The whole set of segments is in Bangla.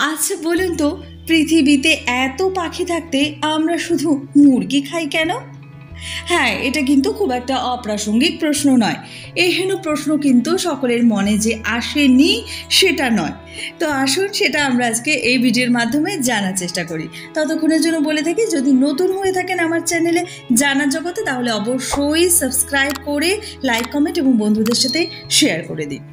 আচ্ছা বলুন তো, পৃথিবীতে এত পাখি থাকতে আমরা শুধু মুরগি খাই কেন? হ্যাঁ, এটা কিন্তু খুব একটা অপ্রাসঙ্গিক প্রশ্ন নয়। এহেন প্রশ্ন কিন্তু সকলের মনে যে আসেনি সেটা নয়। তো আসুন সেটা আমরা আজকে এই ভিডিওর মাধ্যমে জানার চেষ্টা করি। ততক্ষণের জন্য বলে থাকি, যদি নতুন হয়ে থাকেন আমার চ্যানেলে জানার জগতে, তাহলে অবশ্যই সাবস্ক্রাইব করে লাইক, কমেন্ট এবং বন্ধুদের সাথে শেয়ার করে দিন।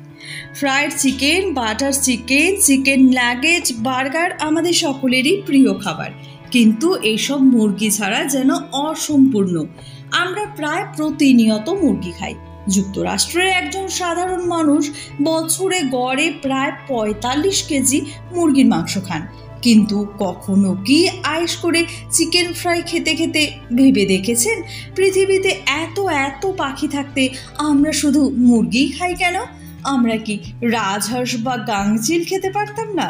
Fried chicken, butter chicken, chicken nugget, burger আমাদের সকলেরই প্রিয় খাবার, কিন্তু এইসব মুরগি ছাড়া যেন অসম্পূর্ণ। আমরা প্রায় প্রতিনিয়ত মুরগি খাই। যুক্তরাষ্ট্রের একজন সাধারণ মানুষ বছরে গড়ে প্রায় ৪৫ কেজি মুরগির মাংস খান। কিন্তু কখনো কি আয়েশ করে চিকেন ফ্রাই খেতে খেতে ভেবে দেখেছেন, পৃথিবীতে এত এত পাখি থাকতে আমরা শুধু মুরগিই খাই কেন? আমরা কি রাজহাঁস বা গাংচিল খেতে পারতাম না?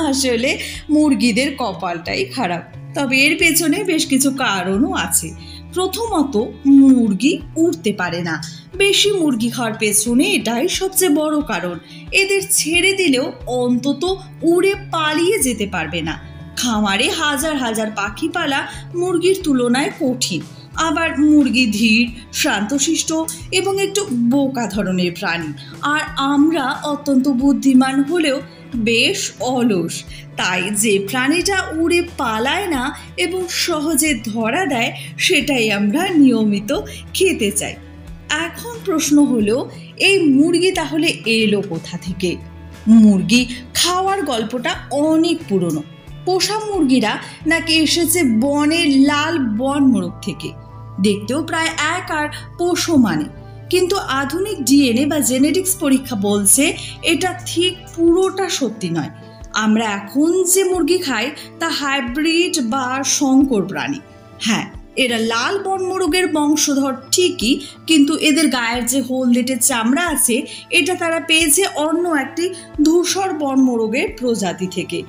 আসলে মুরগিদের কপালটাই খারাপ, তবে এর পেছনে বেশ কিছু কারণও আছে। প্রথমত, মুরগি উড়তে পারে না। বেশি মুরগি খাওয়ার পেছনে এটাই সবচেয়ে বড় কারণ। এদের ছেড়ে দিলেও অন্তত উড়ে পালিয়ে যেতে পারবে না। খামারে হাজার হাজার পাখি পালা মুরগির তুলনায় কঠিন। আবার মুরগি ধীর, শান্তশিষ্ট এবং একটু বোকা ধরনের প্রাণী, আর আমরা অত্যন্ত বুদ্ধিমান হলেও বেশ অলস। তাই যে প্রাণীটা উড়ে পালায় না এবং সহজে ধরা দেয়, সেটাই আমরা নিয়মিত খেতে চাই। এখন প্রশ্ন হলো, এই মুরগি তাহলে এলো কোথা থেকে? মুরগি খাওয়ার গল্পটা অনেক পুরনো। পোষা মুরগিরা নাকি এসেছে বনের লাল বন মোরগ থেকে। দেখতেও প্রায় এক আর পোষো মানে, কিন্তু আধুনিক ডিএনএ বা জেনেটিক্স পরীক্ষা বলছে এটা ঠিক পুরোটা সত্যি নয়। আমরা এখন যে মুরগি খাই তা হাইব্রিড বা সংকর প্রাণী। হ্যাঁ, এরা লাল বন মোরগের বংশধর ঠিকই, কিন্তু এদের গায়ের যে হলদেটে চামড়া আছে, এটা তারা পেয়েছে অন্য একটি ধূসর বন মোরগের প্রজাতি থেকে।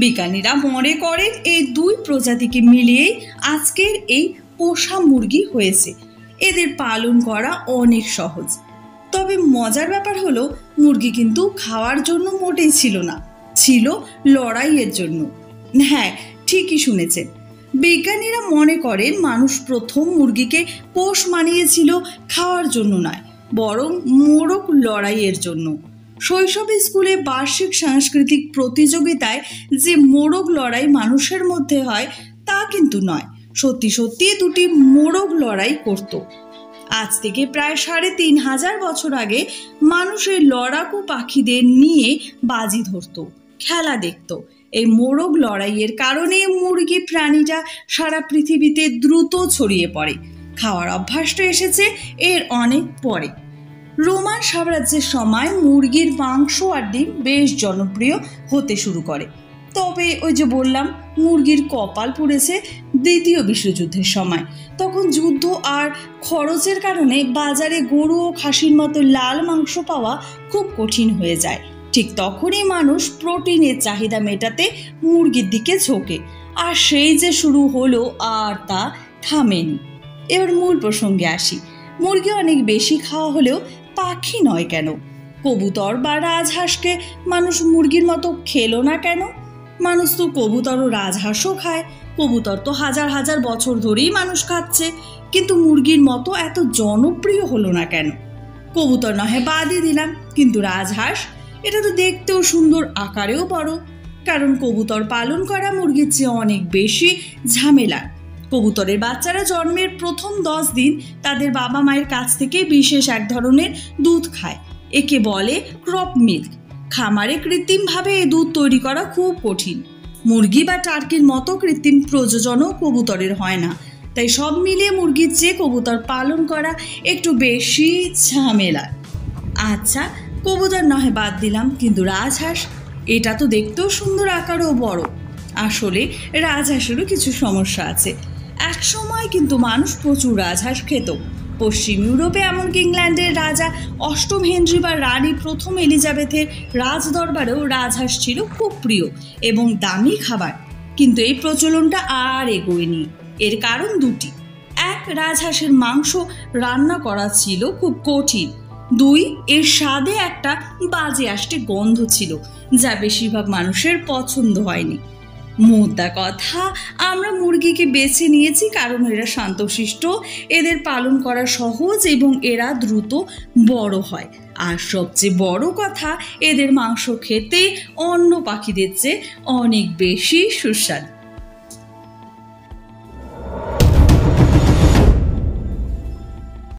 বিজ্ঞানীরা মনে করেন এই দুই প্রজাতিকে মিলিয়েই আজকের এই পোষা মুরগি হয়েছে। এদের পালন করা অনেক সহজ। তবে মজার ব্যাপার হলো, মুরগি কিন্তু খাওয়ার জন্য মোটেই ছিল না, ছিল লড়াইয়ের জন্য। হ্যাঁ, ঠিকই শুনেছেন। বিজ্ঞানীরা মনে করেন মানুষ প্রথম মুরগিকে পোষ মানিয়েছিল খাওয়ার জন্য নয়, বরং মোরগ লড়াইয়ের জন্য। শৈশবে স্কুলে বার্ষিক সাংস্কৃতিক প্রতিযোগিতায় যে মোরগ লড়াই মানুষের মধ্যে হয় তা কিন্তু নয়, সত্যি সত্যি দুটি মোরগ লড়াই করত। আজ থেকে প্রায় ৩৫০০ বছর আগে মানুষ এই লড়াকু পাখিদের নিয়ে বাজি ধরত, খেলা দেখত। এই মোরগ লড়াইয়ের কারণে মুরগি প্রাণীটা সারা পৃথিবীতে দ্রুত ছড়িয়ে পড়ে। খাওয়ার অভ্যাসটা এসেছে এর অনেক পরে। রোমান সাম্রাজ্যের সময় মুরগির মাংস আর ডিম বেশ জনপ্রিয় হতে শুরু করে। তবে ওই যে বললাম, মুরগির কপাল পুড়েছে দ্বিতীয় বিশ্বযুদ্ধের সময়। তখন যুদ্ধ আর খরচের কারণে বাজারে গরু ও খাসির মতো লাল মাংস পাওয়া খুব কঠিন হয়ে যায়। ঠিক তখনই মানুষ প্রোটিনের চাহিদা মেটাতে মুরগির দিকে ঝোঁকে, আর সেই যে শুরু হলো আর তা থামেনি। এবার মূল প্রসঙ্গে আসি। মুরগি অনেক বেশি খাওয়া হলেও পাখি নয় কেন? কবুতর বা রাজহাঁসকে মানুষ মুরগির মতো খেলো না কেন? মানুষ তো কবুতর ও রাজহাঁসও খায়। কবুতর তো হাজার হাজার বছর ধরেই মানুষ খাচ্ছে, কিন্তু মুরগির মতো এত জনপ্রিয় হলো না কেন? কবুতর নহে বাদই দিলাম, কিন্তু রাজহাঁস, এটা তো দেখতেও সুন্দর, আকারেও বড়। কারণ কবুতর পালন করা মুরগির চেয়ে অনেক বেশি ঝামেলা। কবুতরের বাচ্চারা জন্মের প্রথম 10 দিন তাদের বাবা মায়ের কাছ থেকে বিশেষ এক ধরনের দুধ খায়। একে বলে ক্রপ মিল্ক। খামারে কৃত্রিমভাবে এই দুধ তৈরি করা খুব কঠিন। মুরগি বা টার্কির মতো কৃত্রিম প্রজননও কবুতরের হয় না। তাই সব মিলিয়ে মুরগির চেয়ে কবুতর পালন করা একটু বেশি ঝামেলা। আচ্ছা, কবুতর নহে বাদ দিলাম, কিন্তু রাজহাঁস, এটা তো দেখতেও সুন্দর, আকারও বড়। আসলে রাজহাঁসেরও কিছু সমস্যা আছে। এক সময় কিন্তু মানুষ প্রচুর রাজহাঁস খেত। পশ্চিম ইউরোপে, এমনকি ইংল্যান্ডের রাজা অষ্টম হেনরি বা রানী প্রথম এলিজাবেথের রাজদরবারেও রাজহাঁস ছিল খুব প্রিয় এবং দামি খাবার। কিন্তু এই প্রচলনটা আর এগোয়নি। এর কারণ দুটি। এক, রাজহাঁসের মাংস রান্না করা ছিল খুব কঠিন। 2, এর স্বাদে একটা বাজে আষ্টে গন্ধ ছিল, যা বেশিরভাগ মানুষের পছন্দ হয়নি। মোদ্দা কথা, আমরা মুরগিকে বেছে নিয়েছি কারণ এরা শান্তশিষ্ট, এদের পালন করা সহজ এবং এরা দ্রুত বড় হয়। আর সবচেয়ে বড় কথা, এদের মাংস খেতে অন্য পাখিদের চেয়ে অনেক বেশি সুস্বাদু।